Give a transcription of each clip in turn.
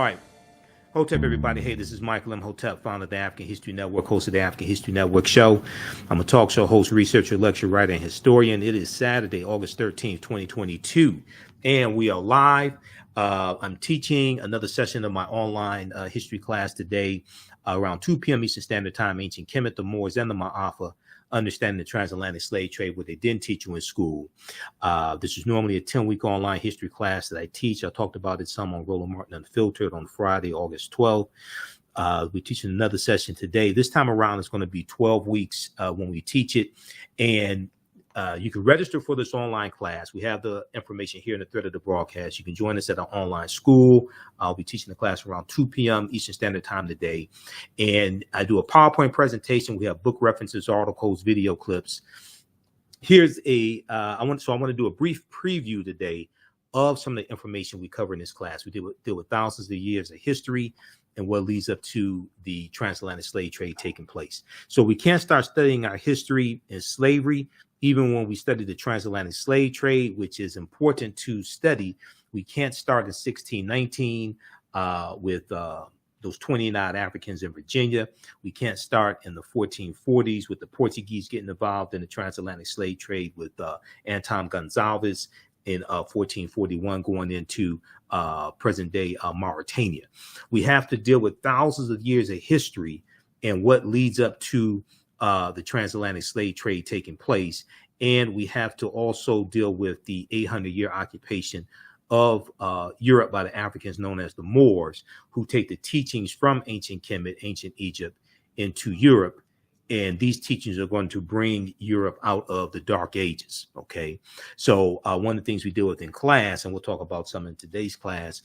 All right. Hotep, everybody. Hey, this is Michael Imhotep, founder of the African History Network, host of the African History Network show. I'm a talk show host, researcher, lecturer, writer, and historian. It is Saturday, August 13th, 2022, and we are live. I'm teaching another session of my online history class today around 2 p.m. Eastern Standard Time, Ancient Kemet, the Moors, and the Ma'afa, Understanding the Transatlantic Slave Trade, what they didn't teach you in school. This is normally a 10-week online history class that I teach. I talked about it some on Roland Martin Unfiltered on Friday, August 12th. We're teaching another session today. This time around, it's going to be 12 weeks when we teach it. And you can register for this online class. We have the information here in the thread of the broadcast. You can join us at our online school. I'll be teaching the class around 2 p.m. Eastern Standard Time today. And I do a PowerPoint presentation. We have book references, articles, video clips. Here's I want to do a brief preview today of some of the information we cover in this class. We deal with thousands of years of history and what leads up to the transatlantic slave trade taking place. So we can't start studying our history in slavery. Even when we study the transatlantic slave trade, which is important to study, we can't start in 1619 with those 29 Africans in Virginia. We can't start in the 1440s with the Portuguese getting involved in the transatlantic slave trade with Anton Gonzalez in 1441 going into present-day Mauritania. We have to deal with thousands of years of history and what leads up to the transatlantic slave trade taking place. And we have to also deal with the 800-year occupation of Europe by the Africans known as the Moors, who take the teachings from ancient Kemet, ancient Egypt, into Europe. And these teachings are going to bring Europe out of the Dark Ages. Okay, so one of the things we deal with in class, and we'll talk about some in today's class,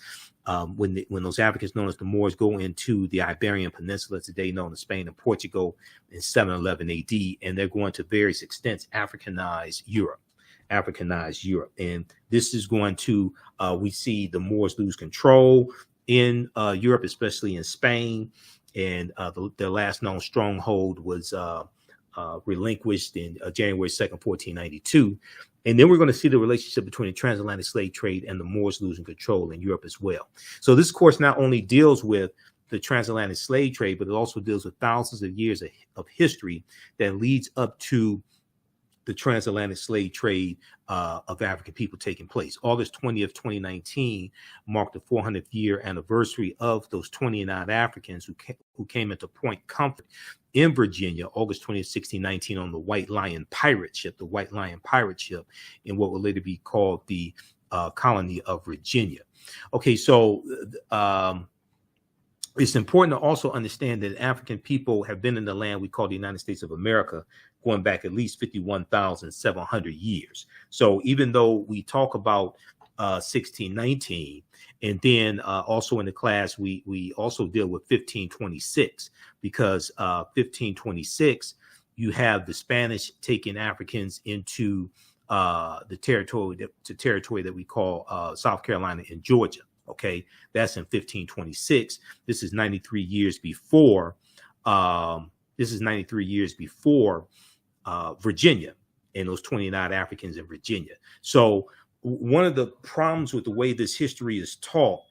when those Africans known as the Moors go into the Iberian Peninsula, today known as Spain and Portugal, in 711 AD, and they're going to various extents Africanize Europe. And this is going to, we see the Moors lose control in Europe, especially in Spain. And their last known stronghold was relinquished in January 2nd, 1492. And then we're going to see the relationship between the transatlantic slave trade and the Moors losing control in Europe as well. So this course not only deals with the transatlantic slave trade, but it also deals with thousands of years of history that leads up to the transatlantic slave trade of African people taking place. August 20th, 2019 marked the 400th year anniversary of those 29 Africans who came into Point Comfort in Virginia, August 20th, 1619, on the White Lion pirate ship, in what will later be called the colony of Virginia. Okay, so it's important to also understand that African people have been in the land we call the United States of America going back at least 51,700 years. So even though we talk about 1619, and then also in the class, we also deal with 1526, because 1526, you have the Spanish taking Africans into the territory that we call South Carolina and Georgia. Okay, that's in 1526. This is 93 years before. Virginia and those 29 Africans in Virginia. So one of the problems with the way this history is taught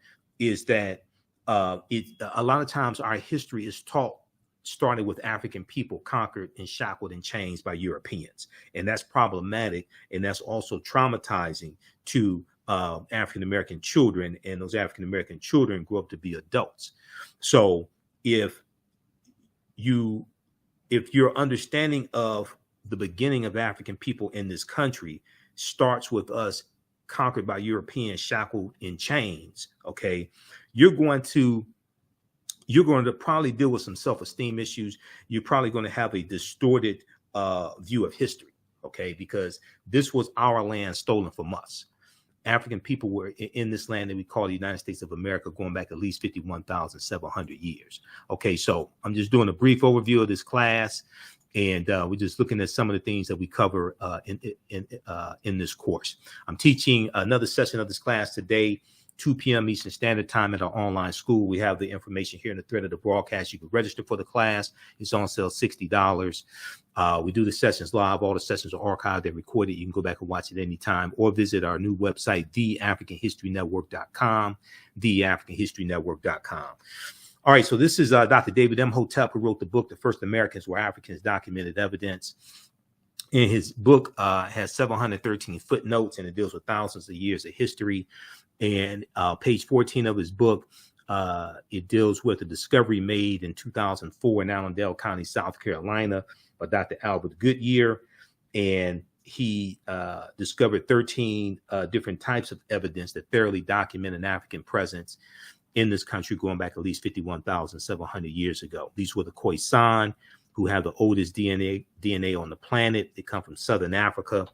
is that a lot of times our history is taught starting with African people conquered and shackled and chained by Europeans, and that's problematic, and that's also traumatizing to African-American children, and those African-American children grow up to be adults. So if your understanding of the beginning of African people in this country starts with us conquered by Europeans, shackled in chains, okay, you're going to probably deal with some self-esteem issues. You're probably going to have a distorted view of history, okay, because this was our land stolen from us. African people were in this land that we call the United States of America going back at least 51,700 years. Okay, so I'm just doing a brief overview of this class, and we're just looking at some of the things that we cover in this course. I'm teaching another session of this class today 2 p.m. Eastern Standard Time at our online school. We have the information here in the thread of the broadcast. You can register for the class. It's on sale, $60. We do the sessions live. All the sessions are archived. They're recorded. You can go back and watch it anytime or visit our new website, theafricanhistorynetwork.com, theafricanhistorynetwork.com. All right, so this is Dr. David Imhotep, who wrote the book, The First Americans Were Africans, Documented Evidence. And his book has 713 footnotes, and it deals with thousands of years of history. And page 14 of his book, it deals with a discovery made in 2004 in Allendale County, South Carolina, by Dr. Albert Goodyear. And he discovered 13 different types of evidence that thoroughly document an African presence in this country going back at least 51,700 years ago. These were the Khoisan, who have the oldest DNA on the planet. They come from Southern Africa.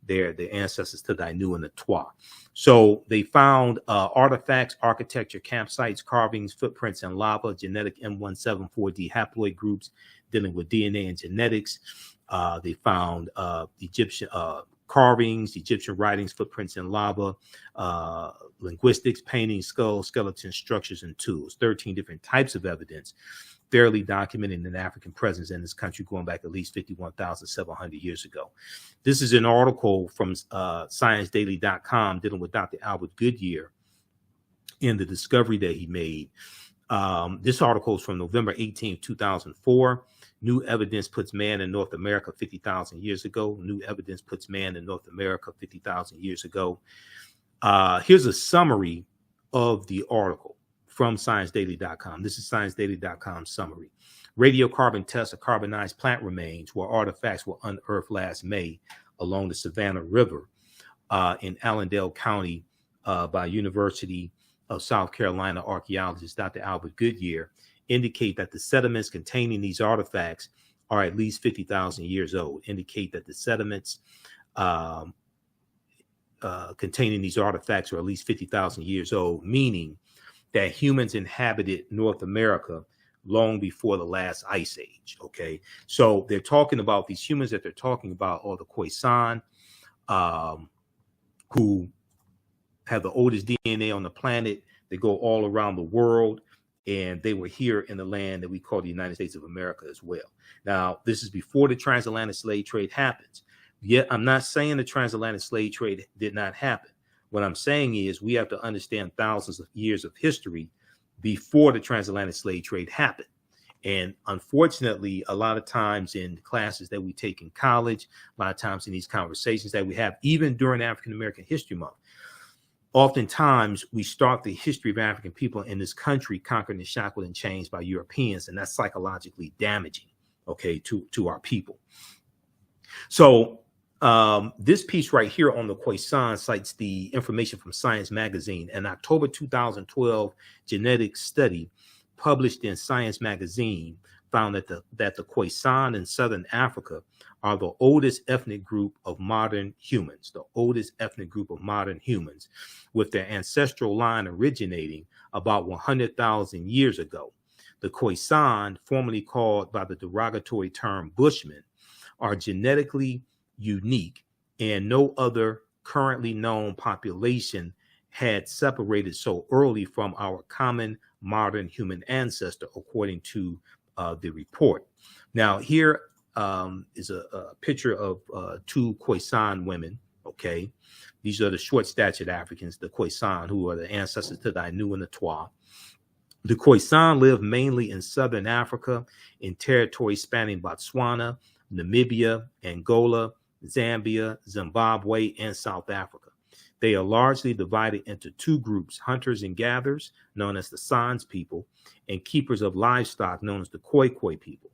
They're the ancestors to the Ainu and the Twa. So they found artifacts, architecture, campsites, carvings, footprints in lava, genetic M174D haploid groups dealing with DNA and genetics. They found Egyptian carvings, Egyptian writings, footprints in lava, linguistics, paintings, skulls, skeletons, structures, and tools. 13 different types of evidence thoroughly documenting an African presence in this country going back at least 51,700 years ago. This is an article from ScienceDaily.com dealing with Dr. Albert Goodyear and the discovery that he made. This article is from November 18, 2004. New evidence puts man in North America 50,000 years ago. New evidence puts man in North America 50,000 years ago. Here's a summary of the article from ScienceDaily.com. This is ScienceDaily.com summary. Radiocarbon tests of carbonized plant remains where artifacts were unearthed last May along the Savannah River in Allendale County by University of South Carolina archaeologist Dr. Albert Goodyear indicate that the sediments containing these artifacts are at least 50,000 years old. Indicate that the sediments containing these artifacts are at least 50,000 years old, meaning that humans inhabited North America long before the last ice age. Okay, so they're talking about these humans that they're talking about are the Khoisan, who have the oldest DNA on the planet. They go all around the world, and they were here in the land that we call the United States of America as well. Now, this is before the transatlantic slave trade happens. Yet, I'm not saying the transatlantic slave trade did not happen. What I'm saying is we have to understand thousands of years of history before the transatlantic slave trade happened. And unfortunately, a lot of times in classes that we take in college, a lot of times in these conversations that we have, even during African American History Month, oftentimes we start the history of African people in this country conquered and shackled and changed by Europeans, and that's psychologically damaging, okay, to our people. So this piece right here on the Khoisan cites the information from Science Magazine. An October 2012 genetic study published in Science Magazine found that the Khoisan in Southern Africa are the oldest ethnic group of modern humans, with their ancestral line originating about 100,000 years ago. The Khoisan, formerly called by the derogatory term Bushmen, are genetically unique, and no other currently known population had separated so early from our common modern human ancestor, according to the report. Now, here is a picture of two Khoisan women, okay? These are the short-statured Africans, the Khoisan, who are the ancestors to the Ainu and the Twa. The Khoisan live mainly in southern Africa, in territories spanning Botswana, Namibia, Angola, Zambia, Zimbabwe, and South Africa. They are largely divided into two groups, hunters and gatherers, known as the Sans people, and keepers of livestock, known as the Khoi people.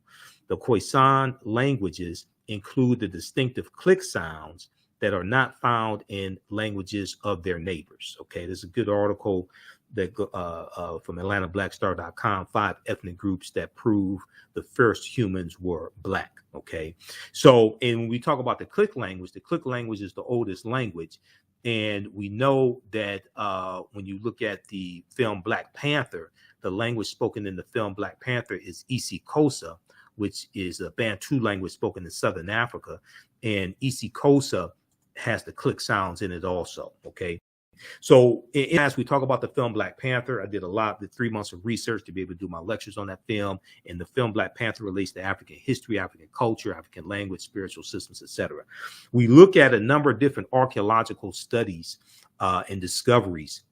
The Khoisan languages include the distinctive click sounds that are not found in languages of their neighbors. Okay, there's a good article that from AtlantaBlackStar.com, 5 ethnic groups that prove the first humans were Black. Okay, so and when we talk about the click language is the oldest language. And we know that when you look at the film Black Panther, the language spoken in the film Black Panther is isiXhosa, which is a Bantu language spoken in Southern Africa. And isiXhosa has the click sounds in it also, okay? So as we talk about the film Black Panther, I did the 3 months of research to be able to do my lectures on that film. And the film Black Panther relates to African history, African culture, African language, spiritual systems, etc. We look at a number of different archaeological studies and discoveries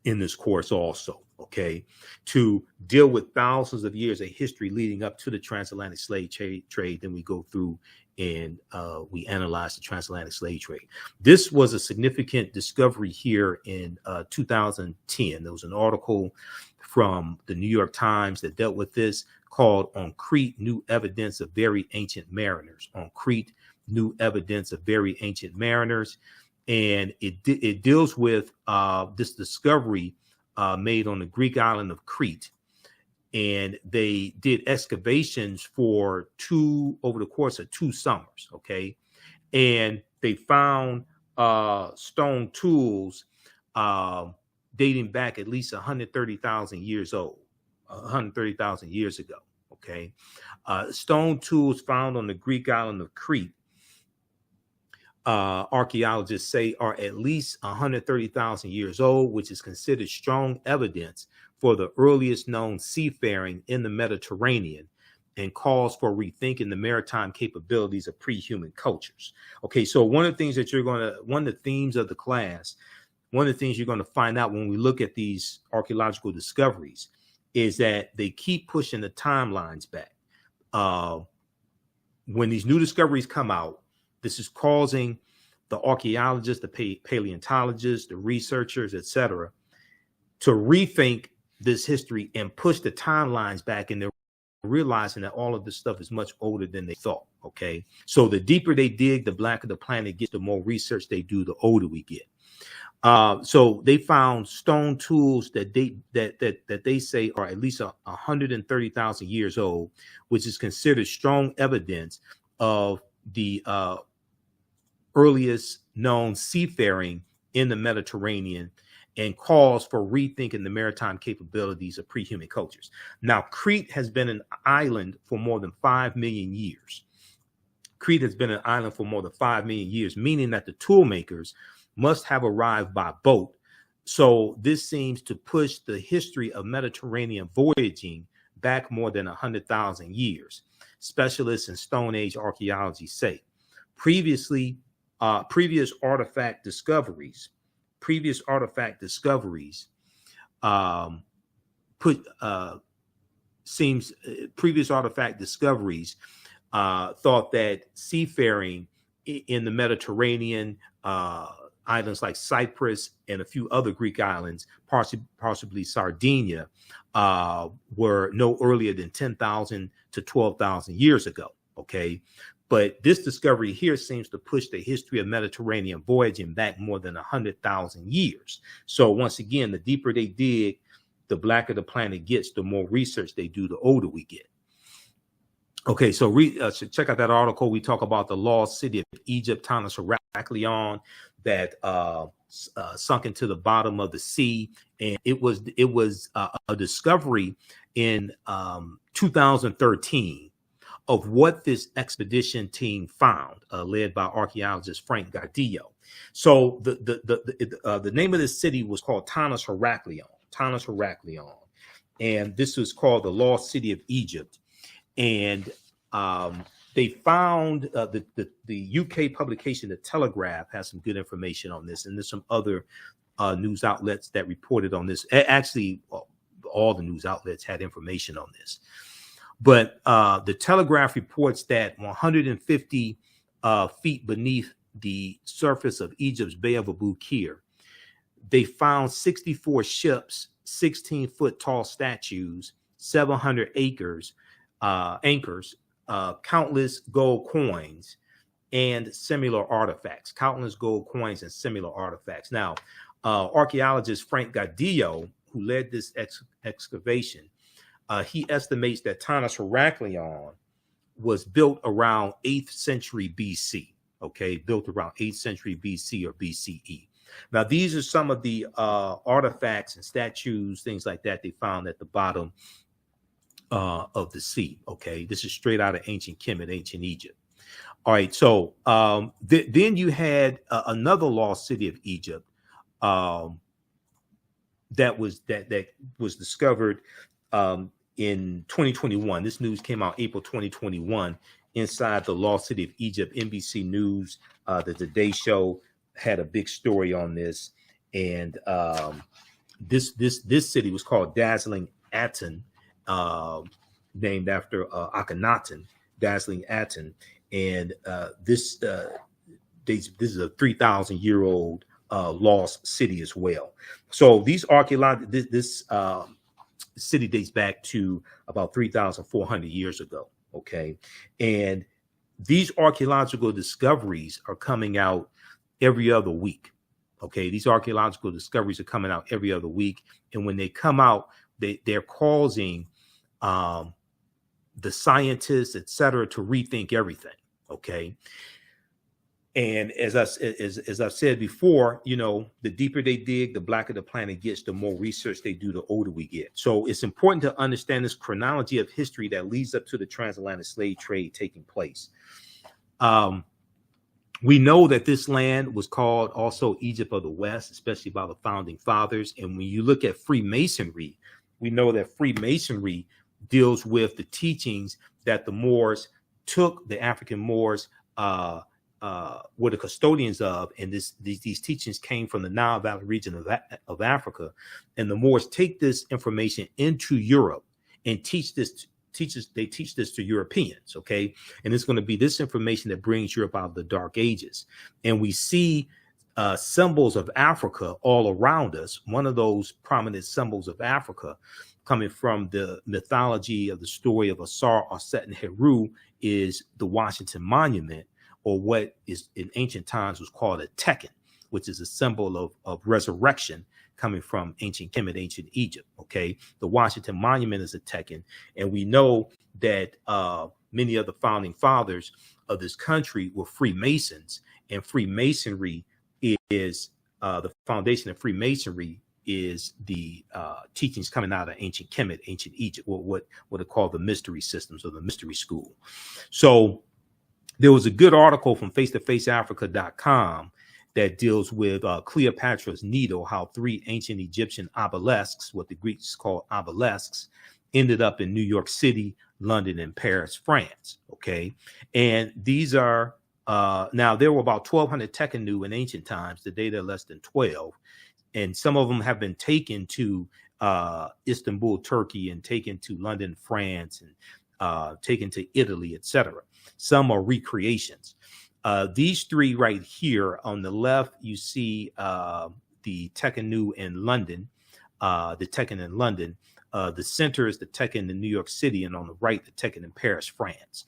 in this course also, okay, to deal with thousands of years of history leading up to the transatlantic slave trade. Then we go through and we analyze the transatlantic slave trade. This was a significant discovery here in 2010. There was an article from the New York Times that dealt with this, called "On Crete, New Evidence of Very Ancient Mariners." On Crete, New Evidence of Very Ancient Mariners. And it deals with this discovery made on the Greek island of Crete. And they did excavations over the course of 2 summers, okay? And they found stone tools dating back at least 130,000 years old, 130,000 years ago, okay? Stone tools found on the Greek island of Crete, archaeologists say, are at least 130,000 years old, which is considered strong evidence for the earliest known seafaring in the Mediterranean, and calls for rethinking the maritime capabilities of pre-human cultures. Okay, so one of the things that one of the themes of the class, one of the things you're going to find out when we look at these archaeological discoveries is that they keep pushing the timelines back. When these new discoveries come out, this is causing the archaeologists, the paleontologists, the researchers, etc., to rethink this history and push the timelines back, and they're realizing that all of this stuff is much older than they thought. Okay, so the deeper they dig, the blacker the planet gets. The more research they do, the older we get. So they found stone tools that they say are at least 130,000 years old, which is considered strong evidence of the earliest known seafaring in the Mediterranean, and calls for rethinking the maritime capabilities of pre-human cultures. Now, Crete has been an island for more than 5 million years. Crete has been an island for more than 5 million years, meaning that the tool makers must have arrived by boat. So this seems to push the history of Mediterranean voyaging back more than 100,000 years. Specialists in Stone Age archaeology say previous artifact discoveries thought that seafaring in the Mediterranean, islands like Cyprus and a few other Greek islands, possibly Sardinia, were no earlier than 10,000 to 12,000 years ago. Okay. But this discovery here seems to push the history of Mediterranean voyaging back more than 100,000 years. So once again, the deeper they dig, the blacker the planet gets, the more research they do, the older we get. Okay, so check out that article. We talk about the lost city of Egypt, Tanis Heraklion, that sunk into the bottom of the sea. And it was a discovery in 2013 of what this expedition team found, led by archaeologist Frank Gardillo. So the name of this city was called Tanis Heraklion, and this was called the lost city of Egypt. And they found the UK publication, The Telegraph, has some good information on this, and there's some other news outlets that reported on this. Actually, all the news outlets had information on this. But the Telegraph reports that 150 feet beneath the surface of Egypt's Bay of Abu Qir, they found 64 ships, 16-foot tall statues, 700 anchors, countless gold coins, and similar artifacts. Now, archaeologist Frank Gardillo, who led this excavation, he estimates that Tanis Heraklion was built around 8th century BC. Okay, built around 8th century BC or BCE. Now, these are some of the artifacts and statues, things like that, they found at the bottom of the sea. Okay, this is straight out of ancient Kemet, ancient Egypt. All right, so then you had another lost city of Egypt, um, that was discovered in 2021. This news came out April 2021 inside the lost city of Egypt. NBC News, the Today Show had a big story on this, and this city was called Dazzling Aten, named after Akhenaten, Dazzling Aten, and this is a 3,000-year-old lost city as well. So these this city dates back to about 3,400 years ago. Okay, and these archaeological discoveries are coming out every other week. Okay, these archaeological discoveries are coming out every other week, and when they come out, they're causing the scientists, etc., to rethink everything. Okay, and as I've said before, you know, the deeper they dig, the blacker the planet gets. The more research they do, the older we get. So it's important to understand this chronology of history that leads up to the transatlantic slave trade taking place. We know that this land was called also Egypt of the West, especially by the founding fathers. And when you look at Freemasonry, we know that Freemasonry deals with the teachings that the Moors took, the African Moors were the custodians of, and these teachings came from the Nile Valley region of Africa. And the Moors take this information into Europe and teach this to Europeans, okay? And it's going to be this information that brings Europe out of the Dark Ages. And we see symbols of Africa all around us. One of those prominent symbols of Africa coming from the mythology of the story of Asar, Aset, and Heru is the Washington Monument, or what is in ancient times was called a Tekken, which is a symbol of resurrection coming from ancient Kemet, ancient Egypt. Okay, the Washington Monument is a Tekken, and we know that many of the founding fathers of this country were Freemasons, and Freemasonry is the foundation of Freemasonry is the teachings coming out of ancient Kemet, ancient Egypt, what are called the mystery systems or the mystery school. So there was a good article from face-to-faceafrica.com that deals with Cleopatra's Needle, how 3 ancient Egyptian obelisks, what the Greeks call obelisks, ended up in New York City, London, and Paris, France. Okay. And these are, now there were about 1,200 Tekkenu in ancient times. Today they're less than 12. And some of them have been taken to Istanbul, Turkey, and taken to London, France, and taken to Italy, etc. Some are recreations. These 3 right here on the left, you see the Tekkenu in London, the Tekken in London. The center is the Tekken in New York City, and on the right, the Tekken in Paris, France.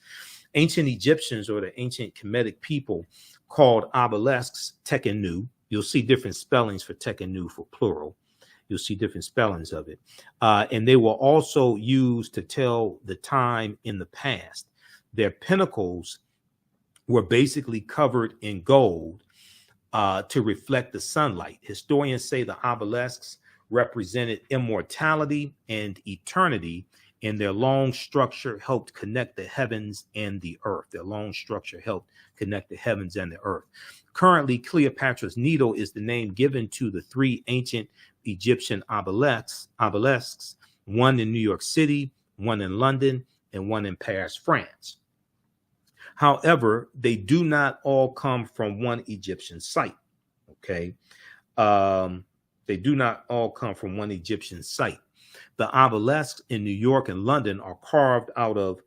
Ancient Egyptians, or the ancient Kemetic people, called obelisks Tekkenu. You'll see different spellings for Tekkenu for plural. You'll see different spellings of it. And they were also used to tell the time in the past. Their pinnacles were basically covered in gold to reflect the sunlight. Historians say the obelisks represented immortality and eternity, and their long structure helped connect the heavens and the earth. Their long structure helped connect the heavens and the earth. Currently, Cleopatra's Needle is the name given to the 3 ancient Egyptian obelisks, one in New York City, one in London, and one in Paris, France. However, they do not all come from one Egyptian site. Okay. They do not all come from one Egyptian site. The obelisks in New York and London are carved out of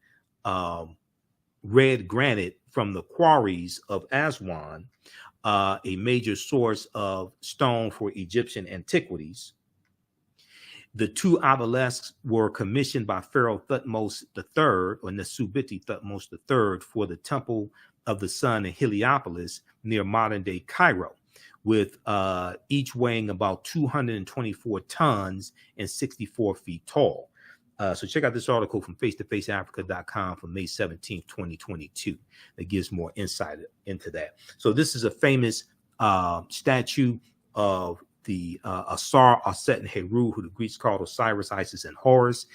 red granite from the quarries of Aswan, a major source of stone for Egyptian antiquities. The 2 obelisks were commissioned by Pharaoh Thutmose III, or Nesubiti Thutmose III, for the Temple of the Sun in Heliopolis near modern-day Cairo, with each weighing about 224 tons and 64 feet tall. So check out this article from face-to-faceafrica.com from May 17th, 2022. That gives more insight into that. So this is a famous statue of the Asar, Aset, and Heru, who the Greeks called Osiris, Isis, and Horus.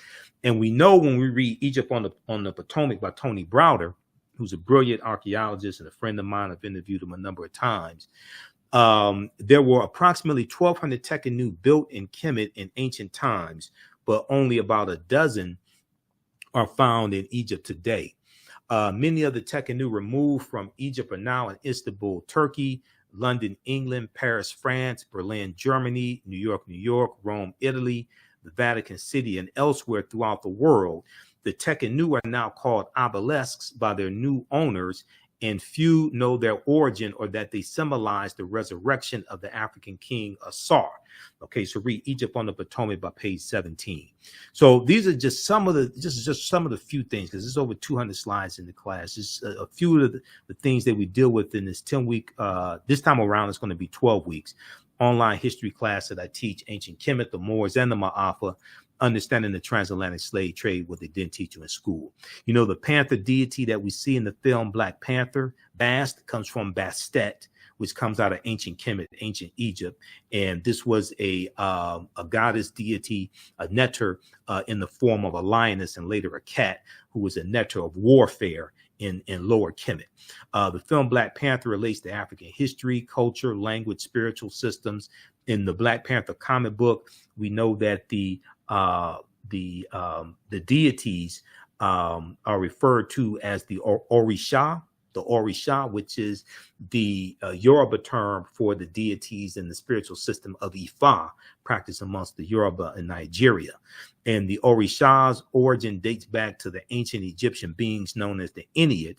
And we know when we read Egypt on the Potomac by Tony Browder, who's a brilliant archaeologist and a friend of mine, I've interviewed him a number of times, There were approximately 1,200 Tekhenu built in Kemet in ancient times, but only about a dozen are found in Egypt today. Many of the Tekhenu removed from Egypt are now in Istanbul, Turkey, London, England, Paris, France, Berlin, Germany, New York, Rome, Italy, the Vatican City, and elsewhere throughout the world. The Tekhenu are now called obelisks by their new owners, and few know their origin or that they symbolize the resurrection of the African king Asar. Okay, so read Egypt on the Potomac by page 17. So these are just some of the few things, because there's over 200 slides in the class. Just a few of the things that we deal with in this 10-week. This time around, it's going to be 12 weeks online history class that I teach: Ancient Kemet, the Moors, and the Ma'afa. Understanding the transatlantic slave trade, what they didn't teach you in school. You know, the panther deity that we see in the film Black Panther, Bast, comes from Bastet, which comes out of ancient Kemet, ancient Egypt. And this was a goddess deity, a neter in the form of a lioness and later a cat, who was a neter of warfare in Lower Kemet. The film Black Panther relates to African history, culture, language, spiritual systems. In the Black Panther comic book, we know that the deities are referred to as the Orisha, which is the Yoruba term for the deities in the spiritual system of Ifa, practiced amongst the Yoruba in Nigeria. And the Orisha's origin dates back to the ancient Egyptian beings known as the Ennead.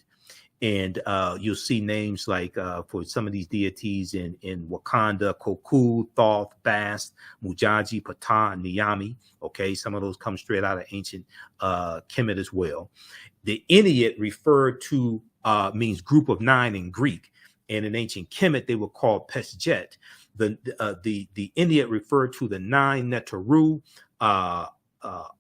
And you'll see names like for some of these deities in Wakanda: Koku, Thoth, Bast, Mujaji, Ptah, and Niyami. Okay, some of those come straight out of ancient Kemet as well. The Ennead referred to means group of 9 in Greek, and in ancient Kemet they were called Pesjet. The Ennead referred to the 9 Neteru,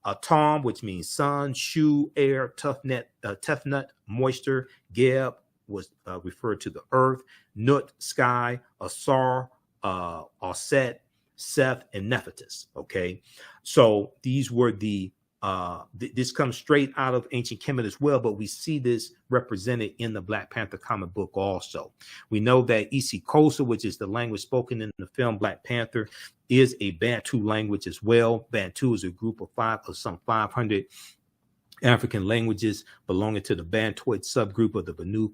Atom, which means sun, Shu, air, Tefnut, moisture, Geb was referred to the earth, Nut, sky, Asar, Aset, Seth, and Nephitis. Okay, so these were this comes straight out of ancient Kemet as well, but we see this represented in the Black Panther comic book also. We know that isiXhosa, which is the language spoken in the film Black Panther, is a Bantu language as well. Bantu is a group of some 500 African languages belonging to the Bantoid subgroup of the Banu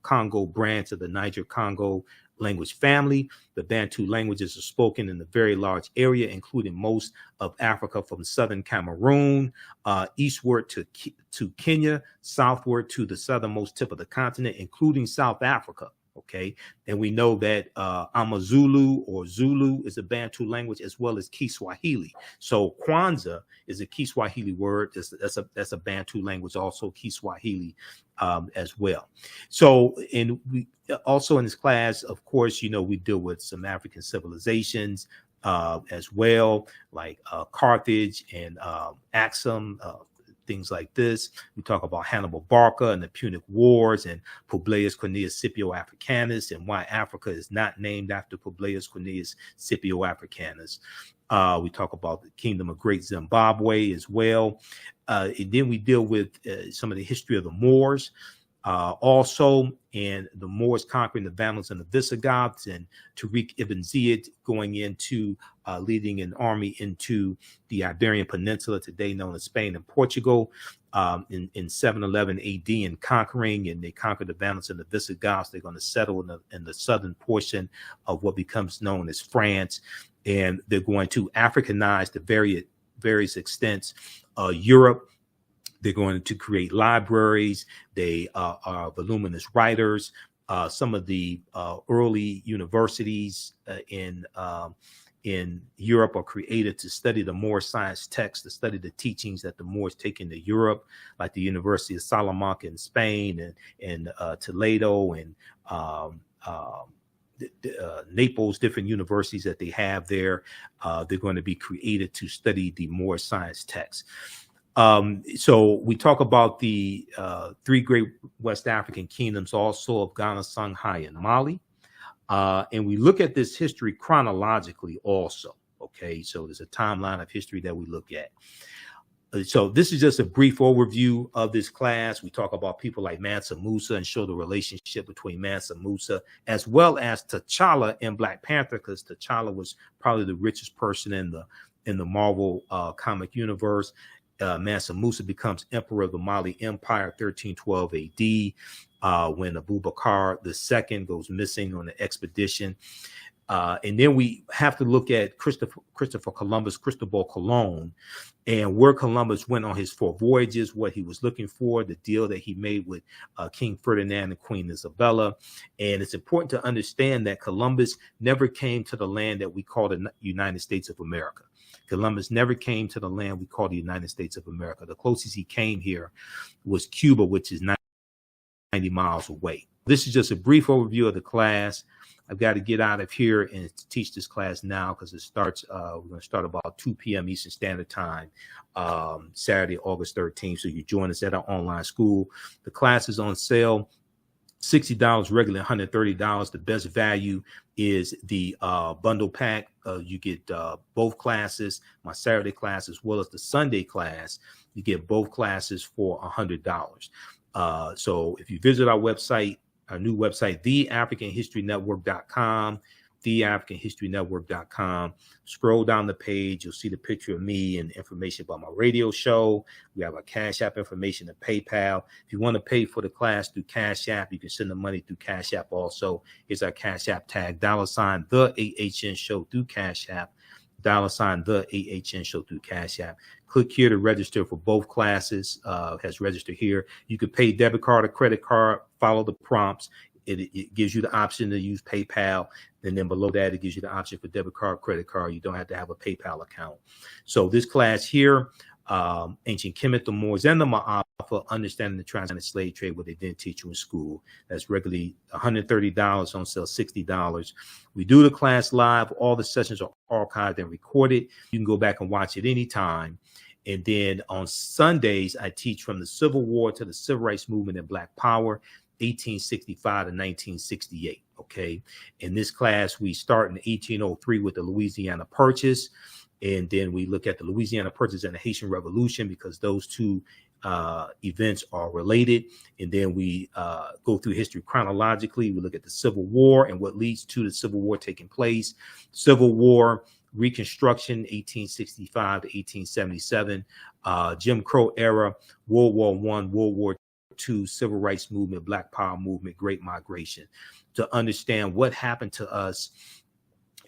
Congo branch of the Niger-Congo language family. The Bantu languages are spoken in a very large area, including most of Africa from southern Cameroon, eastward to Kenya, southward to the southernmost tip of the continent, including South Africa. Okay, and we know that Amazulu or Zulu is a Bantu language, as well as Kiswahili. So Kwanzaa is a Kiswahili word. That's a Bantu language, also Kiswahili as well. So, and we also in this class, of course, you know, we deal with some African civilizations as well, like Carthage and Axum. Things like this. We talk about Hannibal Barca and the Punic Wars and Publius Cornelius Scipio Africanus and why Africa is not named after Publius Cornelius Scipio Africanus. We talk about the Kingdom of Great Zimbabwe as well. And then we deal with some of the history of the Moors. Also, and the Moors conquering the Vandals and the Visigoths, and Tariq ibn Ziyad going into leading an army into the Iberian Peninsula, today known as Spain and Portugal, in 711 AD, and conquering, and they conquered the Vandals and the Visigoths. They're going to settle in the southern portion of what becomes known as France, and they're going to Africanize to various extents Europe. They're going to create libraries. They are voluminous writers. Some of the early universities in Europe are created to study the Moor science texts, to study the teachings that the Moors take into Europe, like the University of Salamanca in Spain, and Toledo, and Naples, different universities that they have there. They're going to be created to study the Moor science texts. So we talk about the 3 great West African kingdoms, also of Ghana, Songhai, and Mali. And we look at this history chronologically also. Okay, so there's a timeline of history that we look at. So this is just a brief overview of this class. We talk about people like Mansa Musa and show the relationship between Mansa Musa as well as T'Challa in Black Panther, because T'Challa was probably the richest person in the Marvel comic universe. Mansa Musa becomes emperor of the Mali Empire, 1312 AD, when Abubakar II goes missing on the expedition. And then we have to look at Christopher Columbus, Cristobal Colon, and where Columbus went on his 4 voyages, what he was looking for, the deal that he made with King Ferdinand and Queen Isabella. And it's important to understand that Columbus never came to the land that we call the United States of America. Columbus never came to the land we call the United States of America. The closest he came here was Cuba, which is 90 miles away. This is just a brief overview of the class. I've got to get out of here and teach this class now because it starts, we're going to start about 2 p.m. Eastern Standard Time, Saturday, August 13th. So you join us at our online school. The class is on sale, $60, regular $130. The best value is the bundle pack. You get both classes, my Saturday class as well as the Sunday class. You get both classes for $100. So if you visit our website, our new website, theafricanhistorynetwork.com, theafricanhistorynetwork.com. Scroll down the page, you'll see the picture of me and information about my radio show. We have our Cash App information and PayPal. If you want to pay for the class through Cash App, you can send the money through Cash App also. Here's our Cash App tag, $ the AHN show through Cash App, $ the AHN show through Cash App. Click here to register for both classes. Has registered here. You could pay debit card or credit card, follow the prompts. It gives you the option to use PayPal. And then below that, it gives you the option for debit card, credit card. You don't have to have a PayPal account. So this class here, Ancient Kemet, the Moors, and the Ma'afa, understanding the transatlantic slave trade, what they didn't teach you in school. That's regularly $130, on sale $60. We do the class live. All the sessions are archived and recorded. You can go back and watch it anytime. And then on Sundays, I teach from the Civil War to the Civil Rights Movement and Black Power, 1865 to 1968. Okay. In this class, we start in 1803 with the Louisiana Purchase. And then we look at the Louisiana Purchase and the Haitian Revolution, because those two events are related. And then we go through history chronologically. We look at the Civil War and what leads to the Civil War taking place. Civil War, Reconstruction, 1865 to 1877, Jim Crow era, World War I, World War II, Civil Rights Movement, Black Power Movement, Great Migration, to understand what happened to us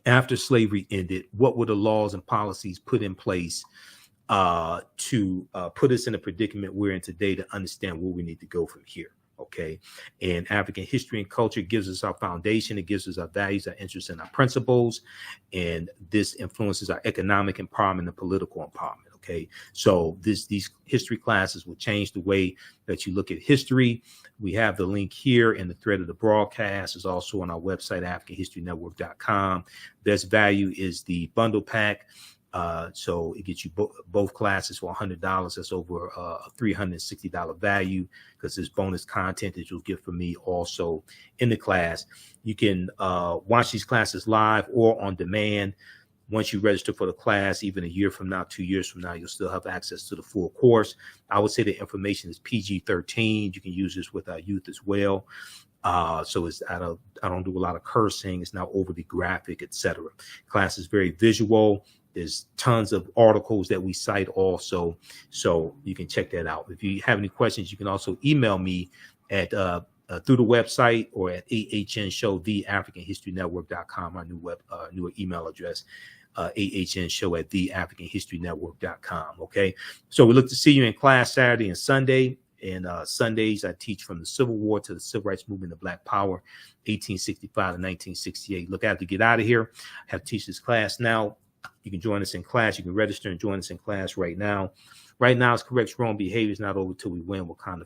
after slavery ended. What were the laws and policies put in place to put us in a predicament we're in today, to understand where we need to go from here. Okay. And African history and culture gives us our foundation. It gives us our values, our interests, and our principles. And this influences our economic empowerment and political empowerment. Okay. So these history classes will change the way that you look at history. We have the link here in the thread of the broadcast. It's also on our website, AfricanHistoryNetwork.com. Best value is the bundle pack. So it gets you both classes for $100. That's over a $360 value, because there's bonus content that you'll get from me also in the class. You can watch these classes live or on demand. Once you register for the class, even a year from now, 2 years from now, you'll still have access to the full course. I would say the information is PG-13. You can use this with our youth as well. So I don't do a lot of cursing. It's not overly graphic, etc. Class is very visual. There's tons of articles that we cite also, so you can check that out. If you have any questions, you can also email me at through the website, or at AHNshow, theafricanhistorynetwork.com, our new email address, AHNshow at theafricanhistorynetwork.com. Okay, so we look to see you in class Saturday and Sunday. And Sundays, I teach from the Civil War to the Civil Rights Movement of Black Power, 1865 to 1968. Look, I have to get out of here. I have to teach this class now. You can join us in class. You can register and join us in class right now. Right now, it's correct wrong behavior is not over till we win. Wakanda